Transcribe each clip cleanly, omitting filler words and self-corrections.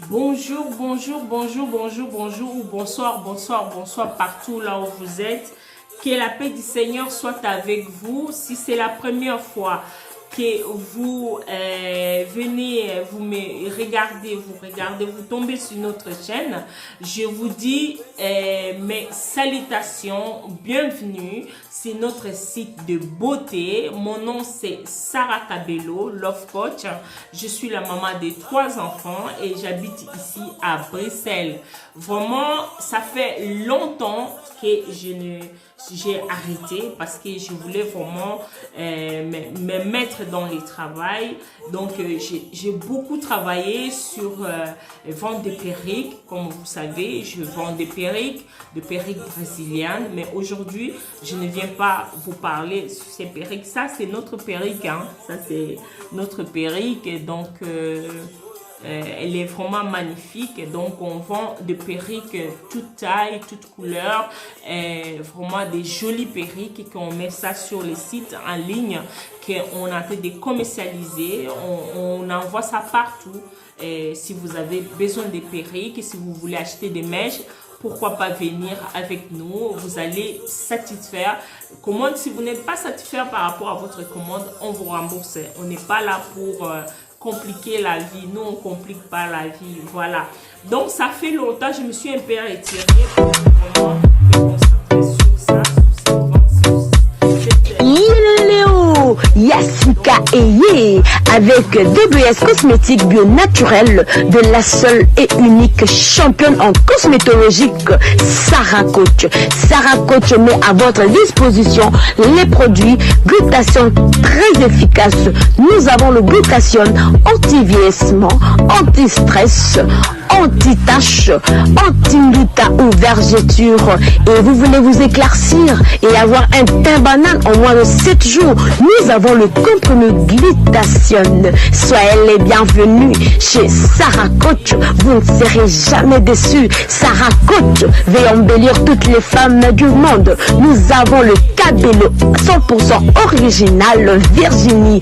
Bonjour, bonjour, bonjour, bonjour, bonjour, ou bonsoir, bonsoir, bonsoir partout là où vous êtes. Que la paix du Seigneur soit avec vous. Si c'est la première fois que vous venez, vous me regardez, vous tombez sur notre chaîne, je vous dis mes salutations, bienvenue. C'est notre site de beauté. Mon nom c'est Sarah Cabello, Love Coach. Je suis la maman de 3 enfants et j'habite ici à Bruxelles. Vraiment, ça fait longtemps que j'ai arrêté parce que je voulais vraiment me mettre dans le travail. Donc, j'ai beaucoup travaillé sur vente de perruques. Comme vous savez, je vends des perruques brésiliennes. Mais aujourd'hui, je ne viens pas vous parler de ces perruques. Ça, c'est notre perruque. Hein. Ça, c'est notre perruque. Donc, elle est vraiment magnifique. Donc, on vend des perruques toute taille, toute couleur. Vraiment des jolies perruques qu'on met ça sur les sites en ligne qu'on a fait de commercialiser. On envoie ça partout. Si vous avez besoin de perruques, si vous voulez acheter des mèches, pourquoi pas venir avec nous? Vous allez satisfaire commande. Si vous n'êtes pas satisfait par rapport à votre commande, on vous rembourse. On n'est pas là pour compliquer la vie. Nous, on complique pas la vie. Voilà. Donc, ça fait longtemps. Je me suis un peu retirée pour vraiment me concentrer sur ça, Léo, Yasuka Eye avec DBS Cosmétiques bio naturel de la seule et unique championne en cosmétologique, Sarah Coach. Sarah Coach met à votre disposition les produits glutathione très efficaces. Nous avons le glutathione anti-vieillissement, anti-stress, anti-tache, anti-gluta ou vergeture. Et vous voulez vous éclaircir et avoir un teint banane en moins de 7 jours. Nous avons le comprimé glutathione. Soyez les bienvenus chez Sarah Coach. Vous ne serez jamais déçus. Sarah Coach veut embellir toutes les femmes du monde. Nous avons le Cabello 100% original Virginie.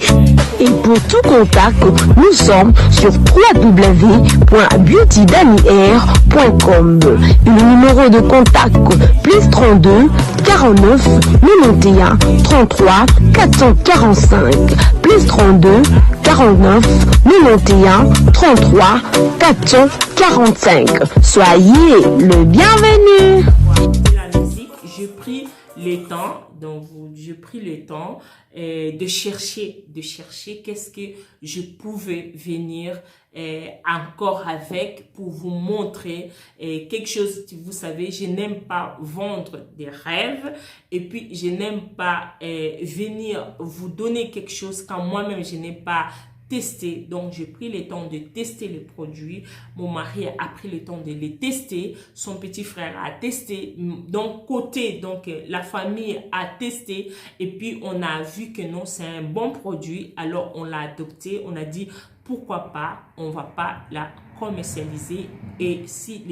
Et pour tout contact, nous sommes sur www.beautydaniair.com. Le numéro de contact plus 32 49 91 33 445 plus 32 49 91 33 445. Soyez le bienvenu. la musique. J'ai pris le temps, donc j'ai pris le temps de chercher qu'est-ce que je pouvais venir encore avec pour vous montrer quelque chose. Vous savez, je n'aime pas vendre des rêves et puis je n'aime pas venir vous donner quelque chose quand moi-même je n'ai pas tester. Donc, j'ai pris le temps de tester les produits. Mon mari a pris le temps de les tester. Son petit frère a testé. Donc, la famille a testé. Et puis, on a vu que non, c'est un bon produit. Alors, on l'a adopté. On a dit, pourquoi pas, on va pas la commercialiser. Et si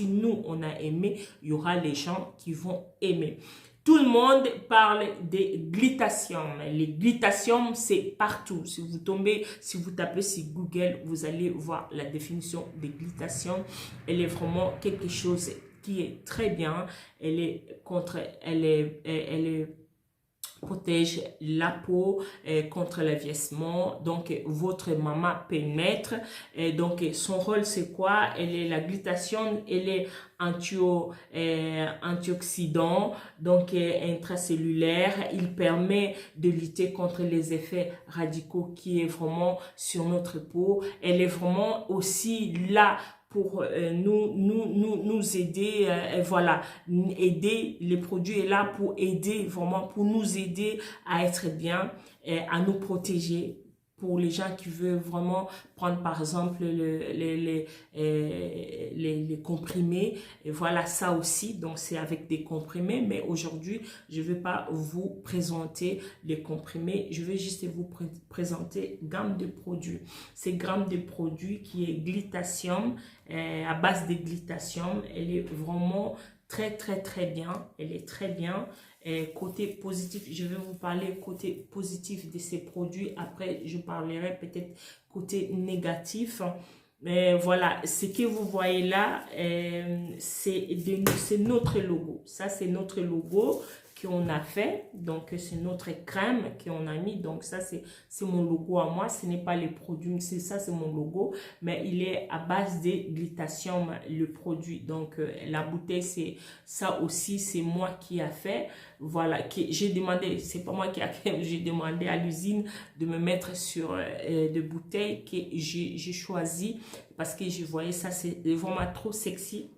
nous, on a aimé, il y aura les gens qui vont aimer. Tout le monde parle des glutathione. Les glutathione, c'est partout. Si vous tapez sur Google, vous allez voir la définition des glutathione. Elle est vraiment quelque chose qui est très bien. Elle protège la peau contre le vieillissement. Donc, votre maman peut mettre. Donc, son rôle, c'est quoi? La glutathione, elle est antioxydant, donc intracellulaire. Il permet de lutter contre les effets radicaux qui est vraiment sur notre peau. Elle est vraiment aussi là pour nous aider, voilà, aider. Les produits est là pour aider, vraiment pour nous aider à être bien, à nous protéger pour les gens qui veulent vraiment prendre par exemple les comprimés. Et voilà ça aussi, donc c'est avec des comprimés, mais aujourd'hui je ne vais pas vous présenter les comprimés, je vais juste vous présenter gamme de produits. C'est gamme de produits qui est Glytatium, à base de Glytatium. Elle est vraiment très bien, elle est très bien. Et côté positif, je vais vous parler côté positif de ces produits. Après, je parlerai peut-être côté négatif. Mais voilà, ce que vous voyez là, c'est notre logo. Ça, c'est notre logo qu'on a fait. Donc, c'est notre crème qu'on a mis. Donc, ça, c'est mon logo à moi. Ce n'est pas les produits. Ça, c'est mon logo. Mais il est à base de Glytatium, le produit. Donc, la bouteille, c'est ça aussi, c'est moi qui a fait. Voilà, j'ai demandé, c'est pas moi qui a fait, j'ai demandé à l'usine de me mettre sur des bouteilles que j'ai choisi parce que je voyais ça, c'est vraiment trop sexy.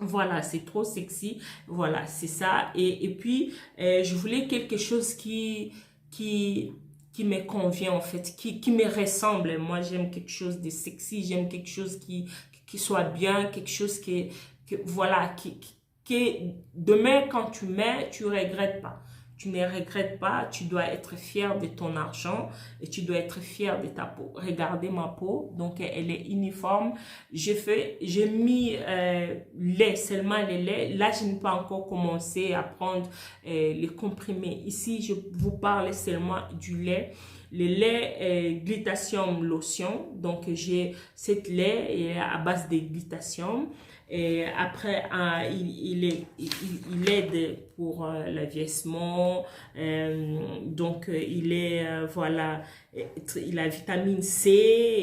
Voilà, c'est trop sexy. Voilà, c'est ça. Et puis, je voulais quelque chose qui me convient en fait, qui me ressemble. Moi, j'aime quelque chose de sexy, j'aime quelque chose qui soit bien, quelque chose voilà, que demain, quand tu mets, tu regrettes pas. Tu ne regrettes pas, tu dois être fier de ton argent et tu dois être fier de ta peau. Regardez ma peau, donc elle est uniforme. J'ai mis lait, seulement les laits. Là, je n'ai pas encore commencé à prendre les comprimés. Ici, je vous parle seulement du lait. Le lait Glytatium lotion, donc j'ai cette lait à base de Glytatium. Et après, il aide pour le vieillissement. Donc, voilà, il a vitamine C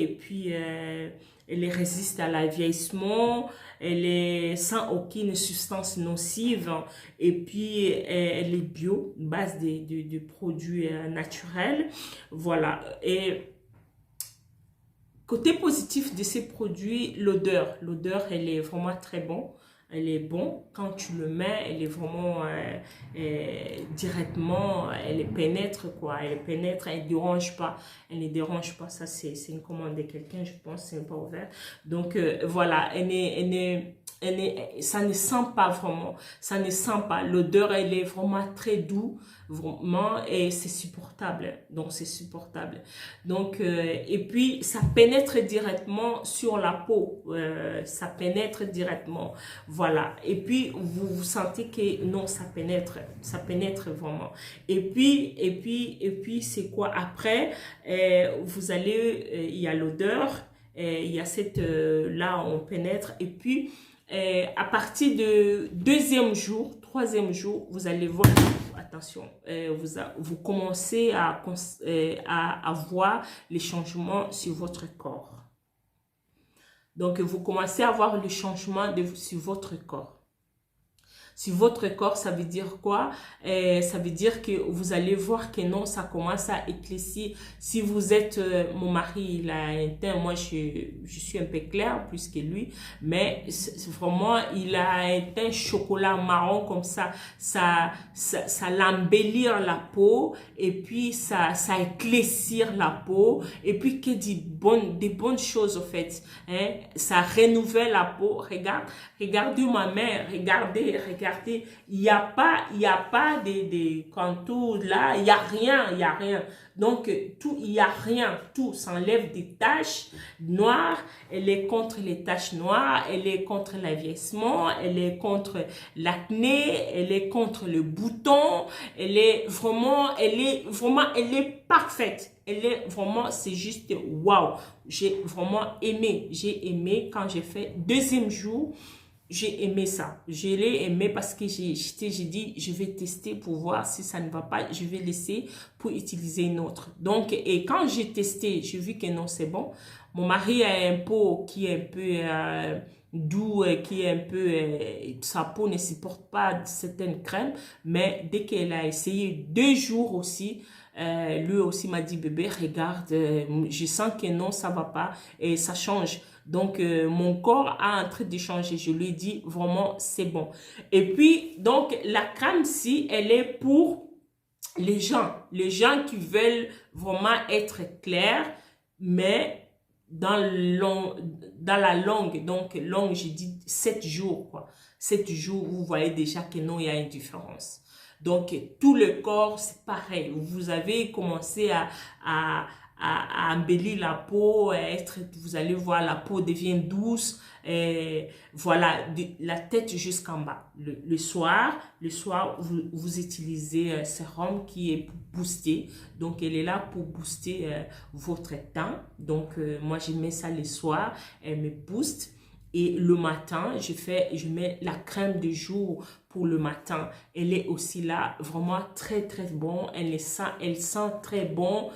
et puis elle résiste à la vieillissement. Elle est sans aucune substance nocive et puis elle est bio, base de produits naturels. Voilà. Et côté positif de ces produits, l'odeur. L'odeur, elle est vraiment très bonne. Elle est bonne. Quand tu le mets, elle est vraiment directement, elle pénètre quoi. Elle pénètre, elle ne dérange pas. Elle ne dérange pas. Ça, c'est une commande de quelqu'un, je pense. C'est pas ouvert. Donc, voilà. Ça ne sent pas vraiment. Ça ne sent pas. L'odeur, elle est vraiment très douce. Vraiment, et c'est supportable. Donc, c'est supportable. Donc, et puis, ça pénètre directement sur la peau. Ça pénètre directement. Voilà. Et puis, vous sentez que non, ça pénètre vraiment. Et puis, c'est quoi après? Vous allez, il y a l'odeur, il y a cette, là, on pénètre. Et puis, à partir de troisième jour, vous allez voir, attention, vous commencez à voir les changements sur votre corps. Donc, vous commencez à voir le changement sur votre corps. Sur votre corps, ça veut dire quoi? Ça veut dire que vous allez voir que non, ça commence à éclaircir. Si vous êtes, mon mari, il a un teint, moi je suis un peu claire plus que lui, mais vraiment, il a un teint chocolat marron comme ça. Ça l'embellir la peau et puis ça éclaircir la peau et puis que des bonnes choses au fait. Hein? Ça renouvelle la peau. Regardez ma mère, regardez. Il n'y a pas des contours là, il n'y a rien. Donc, il n'y a rien, tout s'enlève des taches noires. Elle est contre les taches noires, elle est contre le vieillissement, elle est contre l'acné, elle est contre le bouton. Elle est parfaite. Elle est vraiment, c'est juste waouh. J'ai vraiment aimé. J'ai aimé quand j'ai fait deuxième jour. J'ai aimé ça. Je l'ai aimé parce que j'ai dit, je vais tester pour voir si ça ne va pas. Je vais laisser pour utiliser une autre. Donc, et quand j'ai testé, j'ai vu que non, c'est bon. Mon mari a un peau qui est un peu doux, qui est un peu... sa peau ne supporte pas certaines crèmes. Mais dès qu'elle a essayé 2 jours aussi, lui aussi m'a dit, bébé, regarde, je sens que non, ça va pas et ça change. Donc, mon corps a en train de changer. Je lui ai dit, vraiment, c'est bon. Et puis, donc, la crème, si elle est pour les gens qui veulent vraiment être clairs, mais dans la longue, donc longue, j'ai dit 7 jours, quoi. 7 jours, vous voyez déjà que non, il y a une différence. Donc, tout le corps, c'est pareil. Vous avez commencé à embellir la peau, vous allez voir, la peau devient douce. Voilà, la tête jusqu'en bas. Le soir, vous utilisez un sérum qui est pour booster. Donc, elle est là pour booster votre teint. Donc, moi, je mets ça le soir. Elle me booste. Et le matin, je mets la crème de jour pour le matin. Elle est aussi là, vraiment très, très bon. Elle sent très bon.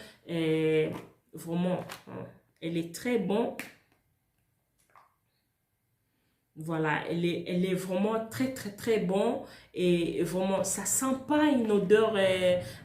Vraiment, elle est très bon. Voilà, elle est vraiment très, très, très bon. Et vraiment, ça sent pas une odeur.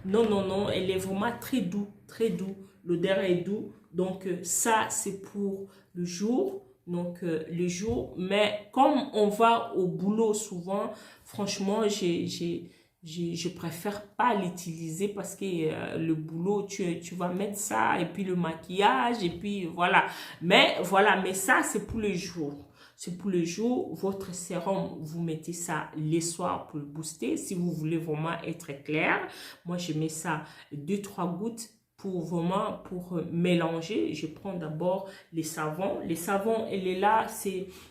Non, non, non. Elle est vraiment très doux, très doux. L'odeur est doux. Donc, ça, c'est pour le jour. Donc, le jour. Mais comme on va au boulot souvent, franchement, je préfère pas l'utiliser parce que le boulot, tu vas mettre ça et puis le maquillage et puis voilà. Mais voilà, mais ça, c'est pour le jour. C'est pour le jour. Votre sérum, vous mettez ça les soirs pour le booster. Si vous voulez vraiment être clair, moi, je mets ça 2-3 gouttes pour vraiment pour mélanger. Je prends d'abord les savons. Les savons, elle est là,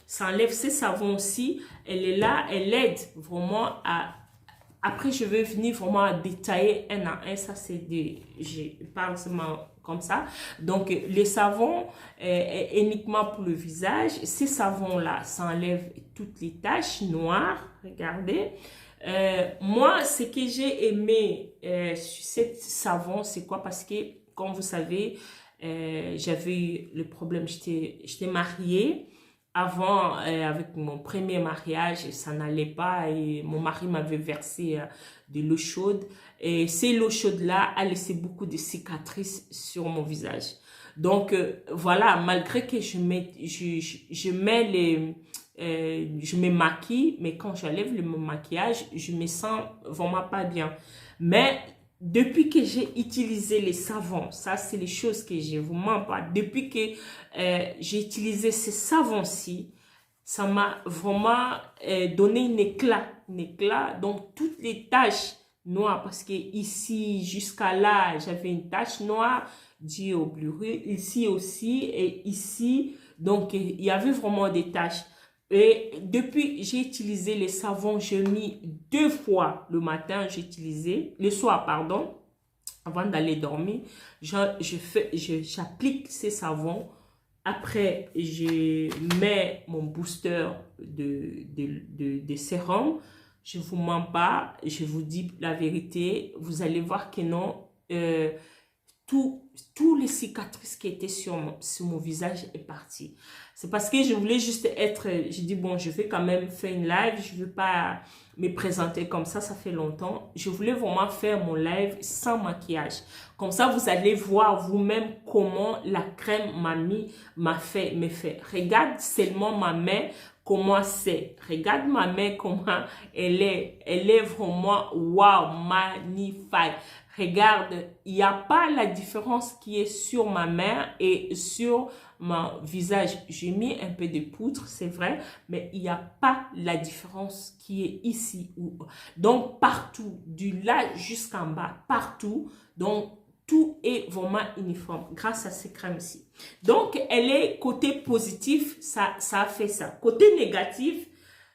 ça enlève ces savons-ci. Elle est là, elle aide vraiment à... Après, je vais venir vraiment détailler un à un. Ça, c'est des... Je parle seulement comme ça. Donc, les savons uniquement pour le visage. Ces savons-là, ça enlève toutes les taches noires. Regardez. Moi, ce que j'ai aimé sur cette savon, c'est quoi? Parce que, comme vous savez, j'avais eu le problème, j'étais mariée. Avant, avec mon premier mariage, ça n'allait pas et mon mari m'avait versé de l'eau chaude. Et c'est l'eau chaude-là a laissé beaucoup de cicatrices sur mon visage. Donc, voilà, malgré que je me maquille, mais quand j'enlève le maquillage, je me sens vraiment pas bien. Mais depuis que j'ai utilisé les savons, ça c'est les choses que je vous mens pas. Depuis que j'ai utilisé ces savons-ci, ça m'a vraiment donné un éclat. Donc toutes les taches noires, parce que ici jusqu'à là, j'avais une tache noire due au brûlure, ici aussi et ici, donc il y avait vraiment des taches. Et depuis, j'ai utilisé les savons, j'ai mis 2 fois le matin, le soir, pardon, avant d'aller dormir. J'applique ces savons. Après, je mets mon booster de sérum. Je ne vous mens pas, je vous dis la vérité. Vous allez voir que non, tous les cicatrices qui étaient sur mon visage est parti. C'est parce que je voulais juste j'ai dit bon, je vais quand même faire une live, je ne veux pas me présenter comme ça fait longtemps. Je voulais vraiment faire mon live sans maquillage. Comme ça, vous allez voir vous-même comment la crème m'a fait. Regarde seulement ma main, comment c'est. Regarde ma main, comment elle est. Elle est vraiment, wow, magnifique. Regarde, il n'y a pas la différence qui est sur ma main et sur mon visage. J'ai mis un peu de poudre, c'est vrai, mais il n'y a pas la différence qui est ici. Donc, partout, du là jusqu'en bas, partout. Donc, tout est vraiment uniforme grâce à ces crèmes-ci. Donc, elle est côté positif, ça a fait ça. Côté négatif,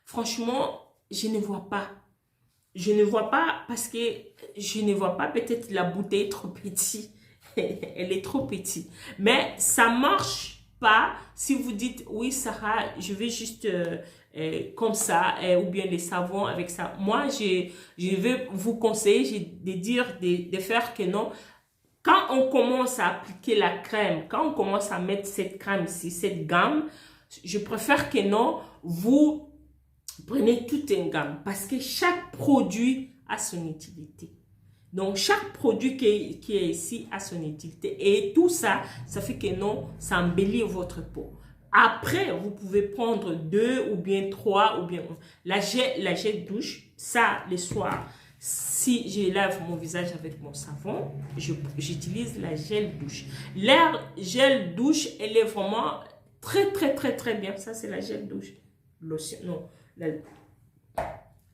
franchement, je ne vois pas. Je ne vois pas parce que je ne vois pas, peut-être la bouteille est trop petite. Elle est trop petite. Mais ça marche pas si vous dites, oui Sarah, je vais juste comme ça, ou bien les savons avec ça. Moi, je vais vous conseiller de faire que non. Quand on commence à appliquer la crème, quand on commence à mettre cette crème-ci, cette gamme, je préfère que non, vous prenez toute une gamme parce que chaque produit a son utilité. Donc, chaque produit qui est ici a son utilité. Et tout ça, ça fait que non, ça embellit votre peau. Après, vous pouvez prendre 2 ou bien 3 ou bien la gel douche, ça, le soir. Si je lave mon visage avec mon savon, j'utilise la gel douche. L'air gel douche, elle est vraiment très bien. Ça, c'est la gel douche. Lotion, non.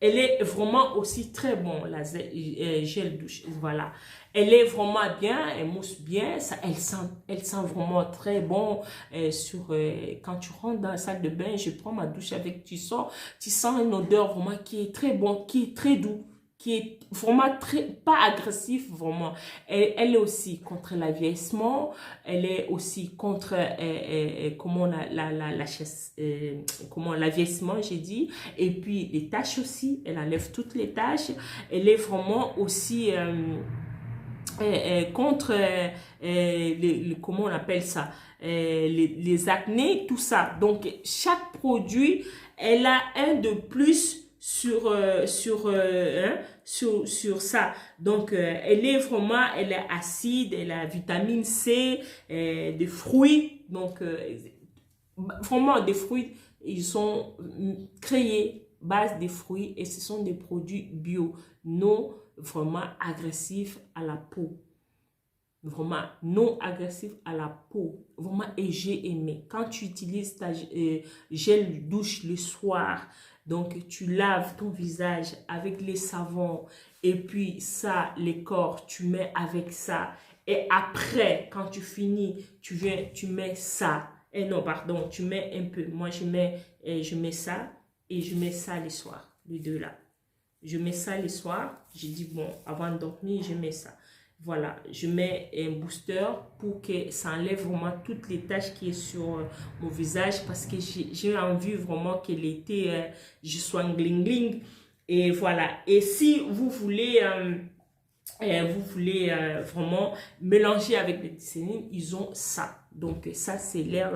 Elle est vraiment aussi très bon, la gel douche. Voilà. Elle est vraiment bien, elle mousse bien. Ça, elle sent vraiment très bon. Quand tu rentres dans la salle de bain, je prends ma douche avec, tu sens une odeur vraiment qui est très bon, qui est très doux, qui est vraiment pas agressif, vraiment. Elle est aussi contre l'avieillissement, elle est aussi contre l'avieillissement, j'ai dit, et puis les taches aussi, elle enlève toutes les taches, elle est vraiment aussi contre comment on appelle ça, les acnés, tout ça. Donc chaque produit, elle a un de plus sur ça. Donc elle est acide, elle a vitamine C, des fruits. Donc vraiment des fruits, ils sont créés base des fruits et ce sont des produits bio, non vraiment agressifs à la peau. Vraiment non agressif à la peau, vraiment, et j'ai aimé. Quand tu utilises ta gel douche le soir, donc tu laves ton visage avec les savons et puis ça, les corps, tu mets avec ça, et après quand tu finis, tu mets ça, et non pardon, tu mets un peu, moi je mets ça et je mets ça les soirs, les deux là. Je mets ça les soirs, j'ai dit bon, avant de dormir, je mets ça. Voilà, je mets un booster pour que ça enlève vraiment toutes les taches qui sont sur mon visage, parce que j'ai envie vraiment que l'été, je sois un gling gling. Et voilà, et si vous voulez vraiment mélanger avec le Tissanine, ils ont ça. Donc ça, c'est leur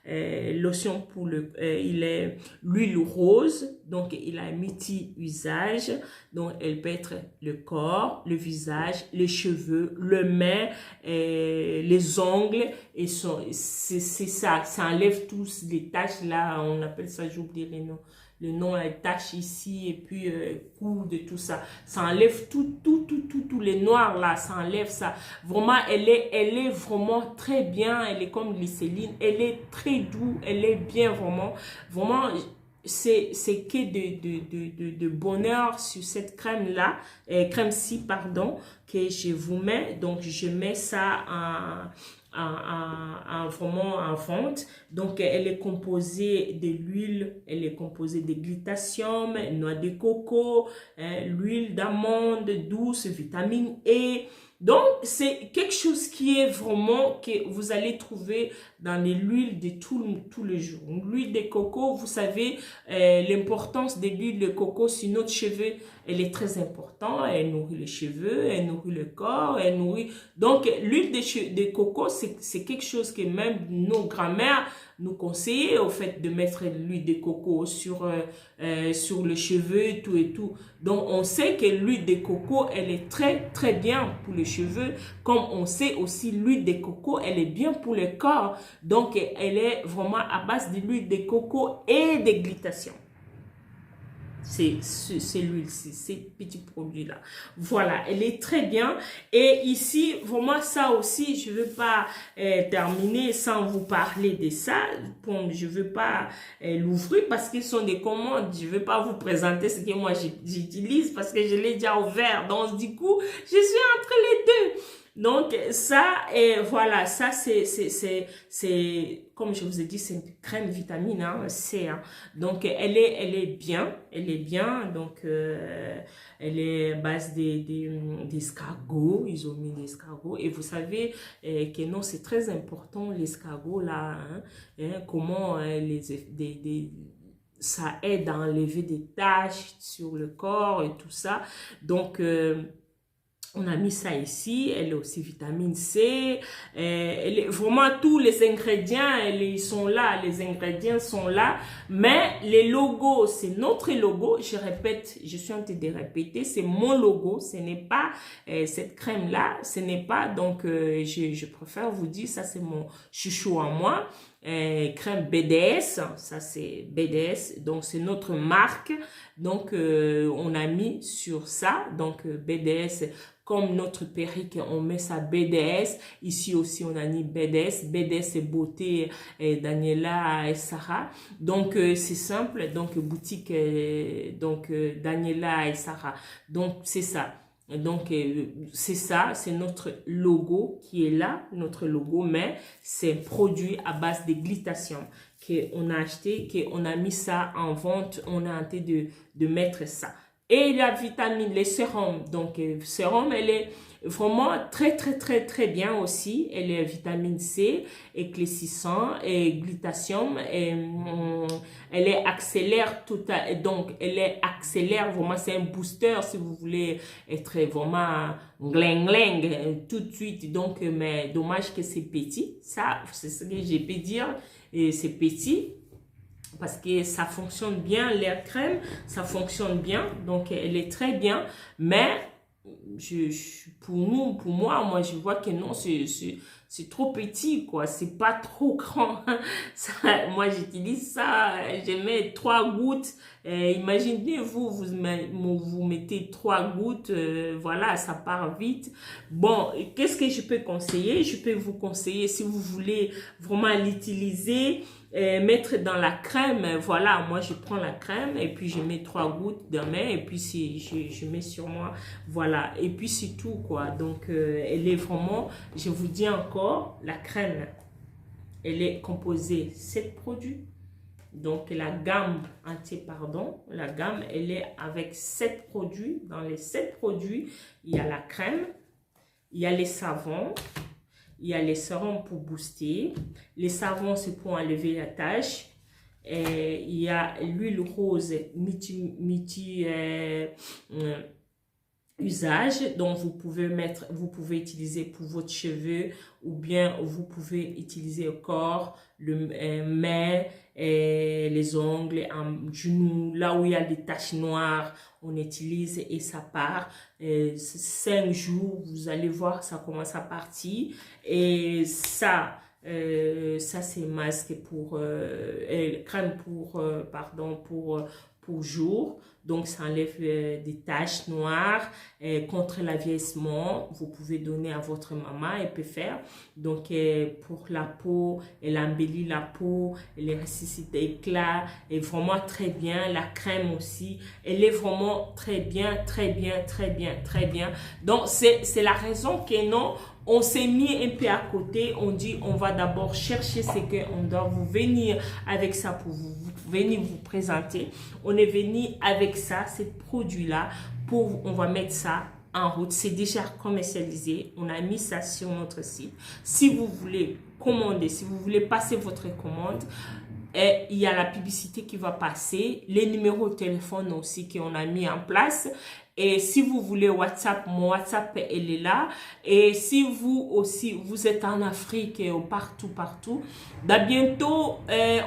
lotion pour il est l'huile rose, donc il a multi-usage, donc elle peut être le corps, le visage, les cheveux, le main, les ongles, et c'est ça enlève tous les taches là, on appelle ça, j'ai oublié les noms, le nom, la tache ici, et puis coude, tout ça. Ça enlève tous les noirs là, ça enlève ça. Vraiment, elle est vraiment très bien, elle est comme glycéline, elle est très douce, elle est bien vraiment. Vraiment, c'est que de bonheur sur cette crème là, crème-ci, pardon, que je vous mets. Donc, je mets ça vraiment en vente. Donc elle est composée de l'huile, elle est composée de glutathium, noix de coco, l'huile d'amande douce, vitamine E. Donc c'est quelque chose qui est vraiment, que vous allez trouver dans l'huile de tous les jours. L'huile de coco, vous savez l'importance de l'huile de coco sur notre cheveux, elle est très importante. Elle nourrit les cheveux, elle nourrit le corps, elle nourrit. Donc l'huile de coco, c'est quelque chose que même nos grands-mères nous conseillaient, au fait de mettre l'huile de coco sur les cheveux et tout. Donc on sait que l'huile de coco, elle est très bien pour les cheveux, comme on sait aussi l'huile de coco, elle est bien pour le corps. Donc elle est vraiment à base de l'huile de coco et de glutathion. C'est l'huile, ces petits produits là. Voilà, elle est très bien. Et ici, vraiment ça aussi, je ne veux pas terminer sans vous parler de ça. Bon, je ne veux pas l'ouvrir parce qu'ils sont des commandes. Je ne veux pas vous présenter ce que moi j'utilise parce que je l'ai déjà ouvert. Donc du coup, je suis entre les deux. Donc ça, et voilà, ça c'est comme je vous ai dit, c'est une crème vitamine C. Donc elle est bien, donc elle est à base d'escargots, ils ont mis des escargots, et vous savez que non, c'est très important l'escargot là, comment ça aide à enlever des taches sur le corps et tout ça. Donc on a mis ça ici, elle est aussi vitamine C, elle est vraiment tous les ingrédients, ils sont là, les ingrédients sont là, mais les logos, c'est notre logo, je répète, je suis en train de répéter, c'est mon logo, ce n'est pas cette crème-là, ce n'est pas, donc je préfère vous dire, ça c'est mon chouchou à moi. Crème BDS, ça c'est BDS, donc c'est notre marque. Donc, on a mis sur ça, donc BDS, comme notre perruque, on met ça BDS. Ici aussi, on a mis BDS. BDS, c'est beauté Daniela et Sarah. Donc, c'est simple. Donc, boutique Daniela et Sarah. Donc, c'est ça. Donc, c'est ça, c'est notre logo qui est là, notre logo, mais c'est un produit à base de glutathion qu'on a acheté, qu'on a mis ça en vente, on a tenté de mettre ça. Et la vitamine, les sérums, donc sérum, elle est vraiment très bien aussi. Elle est vitamine C, éclaircissant et glutathium. Et, elle est accélère donc elle est accélère vraiment, c'est un booster si vous voulez être vraiment gling tout de suite. Donc, mais dommage que c'est petit. Ça, c'est ce que j'ai pu dire. Et c'est petit. Parce que ça fonctionne bien, l'air crème, ça fonctionne bien, donc elle est très bien, mais pour moi, je vois que non, c'est trop petit, quoi, c'est pas trop grand. Ça, moi, j'utilise ça, je mets 3 gouttes, imaginez-vous, vous mettez 3 gouttes, voilà, ça part vite. Bon, qu'est-ce que je peux conseiller? Je peux vous conseiller, si vous voulez vraiment l'utiliser, mettre dans la crème, voilà, moi je prends la crème et puis je mets 3 gouttes de main et puis je mets sur moi, voilà, et puis c'est tout, quoi. Donc elle est vraiment, je vous dis encore, la crème, elle est composée de 7 produits. Donc la gamme entière, la gamme, elle est avec 7 produits. Dans les 7 produits, il y a la crème, il y a les savons, il y a les sérums pour booster. Les savons, c'est pour enlever la tache. Et il y a l'huile rose multi usage. Donc, vous pouvez utiliser pour votre cheveux ou bien vous pouvez utiliser au corps, le main, les ongles, en genou, là où il y a des taches noires, on utilise et ça part. 5 jours, vous allez voir, ça commence à partir. Et ça c'est masque pour crème pour jour. Donc ça enlève des taches noires contre l'avieillissement. Vous pouvez donner à votre maman, elle peut faire. Donc pour la peau, elle embellit la peau, elle ressuscite d'éclat, et vraiment très bien. La crème aussi, elle est vraiment très bien. Donc c'est la raison que non, on s'est mis un peu à côté. On dit on va d'abord chercher ce qu'on doit vous venir avec ça pour venir vous présenter. On est venu avec ça, ces produits-là, on va mettre ça en route. C'est déjà commercialisé. On a mis ça sur notre site. Si vous voulez commander, si vous voulez passer votre commande, et il y a la publicité qui va passer, les numéros de téléphone aussi qu'on a mis en place. Et si vous voulez WhatsApp, mon WhatsApp, elle est là. Et si vous aussi, vous êtes en Afrique et partout, bientôt,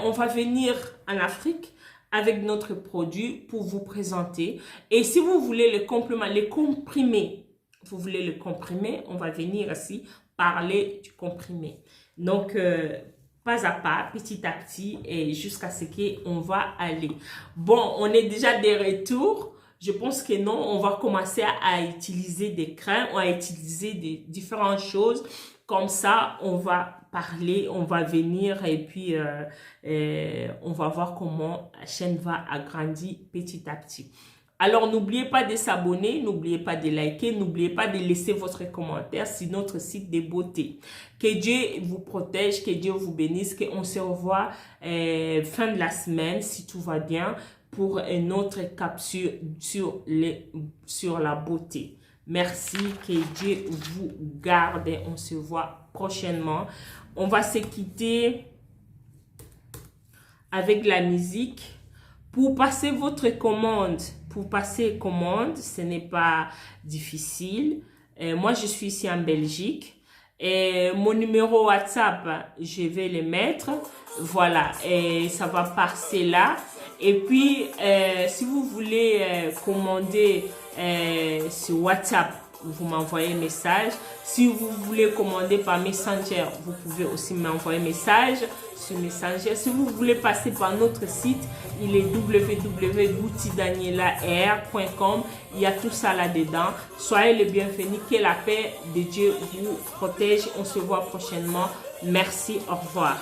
on va venir en Afrique avec notre produit pour vous présenter. Et si vous voulez les comprimés, on va venir ici parler du comprimé. Donc, pas à pas, petit à petit, et jusqu'à ce qu'on va aller. Bon, on est déjà de retour. Je pense que non, on va commencer à utiliser des crèmes, on va utiliser des différentes choses. Comme ça, on va parler, on va venir et puis on va voir comment la chaîne va agrandir petit à petit. Alors, n'oubliez pas de s'abonner, n'oubliez pas de liker, n'oubliez pas de laisser votre commentaire sur notre site de beauté. Que Dieu vous protège, que Dieu vous bénisse, qu'on se revoit fin de la semaine, si tout va bien, pour une autre capsule sur la beauté. Merci, que Dieu vous garde et on se voit prochainement. On va se quitter avec la musique. Pour passer votre commande, ce n'est pas difficile. Moi, je suis ici en Belgique. Et mon numéro WhatsApp, je vais le mettre. Voilà, et ça va passer là. Et puis, si vous voulez commander sur WhatsApp, vous m'envoyez un message. Si vous voulez commander par Messenger, vous pouvez aussi m'envoyer un message sur Messenger. Si vous voulez passer par notre site, il est www.boutidaniela.com. Il y a tout ça là-dedans. Soyez les bienvenus. Que la paix de Dieu vous protège. On se voit prochainement. Merci. Au revoir.